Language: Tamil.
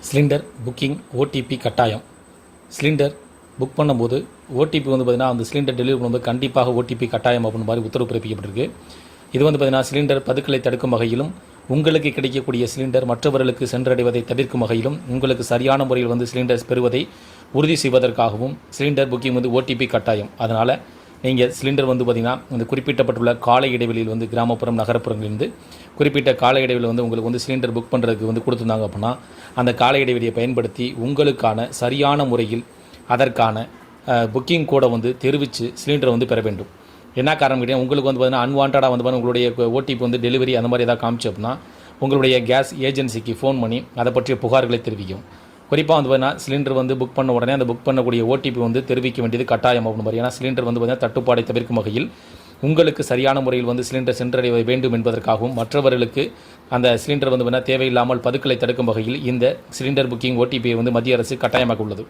சிலிண்டர் புக்கிங் ஓடிபி கட்டாயம். சிலிண்டர் புக் பண்ணும்போது ஓடிபி பார்த்திங்கன்னா அந்த சிலிண்டர் டெலிவரி பண்ணும்போது கண்டிப்பாக ஓடிபி கட்டாயம் அப்படின்னு மாதிரி உத்தரவு பிறப்பிக்கப்பட்டிருக்கு. இது பார்த்திங்கன்னா சிலிண்டர் பதுக்கலை தடுக்கும் வகையிலும் உங்களுக்கு கிடைக்கக்கூடிய சிலிண்டர் மற்றவர்களுக்கு சென்றடைவதை தவிர்க்கும் வகையிலும் உங்களுக்கு சரியான முறையில் சிலிண்டர்ஸ் பெறுவதை உறுதி செய்வதற்காகவும் சிலிண்டர் புக்கிங் ஓடிபி கட்டாயம். அதனால் நீங்கள் சிலிண்டர் பார்த்திங்கன்னா இந்த குறிப்பிட்டப்பட்டுள்ள கால இடைவெளியில் கிராமப்புறம் நகரப்புறங்களிலிருந்து குறிப்பிட்ட கால இடைவெளியில் உங்களுக்கு சிலிண்டர் புக் பண்ணுறதுக்கு கொடுத்துருந்தாங்க அப்படின்னா அந்த கால இடைவெளியை பயன்படுத்தி உங்களுக்கான சரியான முறையில் அதற்கான புக்கிங் கோடை தெரிவித்து சிலிண்டரை பெற வேண்டும். என்ன காரணம் கேட்டால் உங்களுக்கு பார்த்திங்கன்னா அன்வான்டாக உங்களுடைய ஓடிபி டெலிவரி அந்த மாதிரி ஏதாவது காமிச்சு அப்படின்னா உங்களுடைய கேஸ் ஏஜென்சிக்கு ஃபோன் பண்ணி அதை பற்றிய புகார்களை தெரிவிக்கும். குறிப்பாக பார்த்தீங்கன்னா சிலிண்டர் புக் பண்ண உடனே அந்த புக் பண்ணக்கூடிய ஓடிபி தெரிவிக்க வேண்டியது கட்டாயம் அப்படின்னு மாதிரி. ஏன்னா சிலிண்டர் பார்த்திங்கன்னா தட்டுப்பாடை தவிர்க்கும் வகையில் உங்களுக்கு சரியான முறையில் சிலிண்டர் சென்றடைய வேண்டும் என்பதற்காகவும் மற்றவர்களுக்கு அந்த சிலிண்டர் தேவையில்லாமல் பதுக்கலை தடுக்கும் வகையில் இந்த சிலிண்டர் புக்கிங் ஓடிபியை மத்திய அரசு கட்டாயமாக உள்ளது.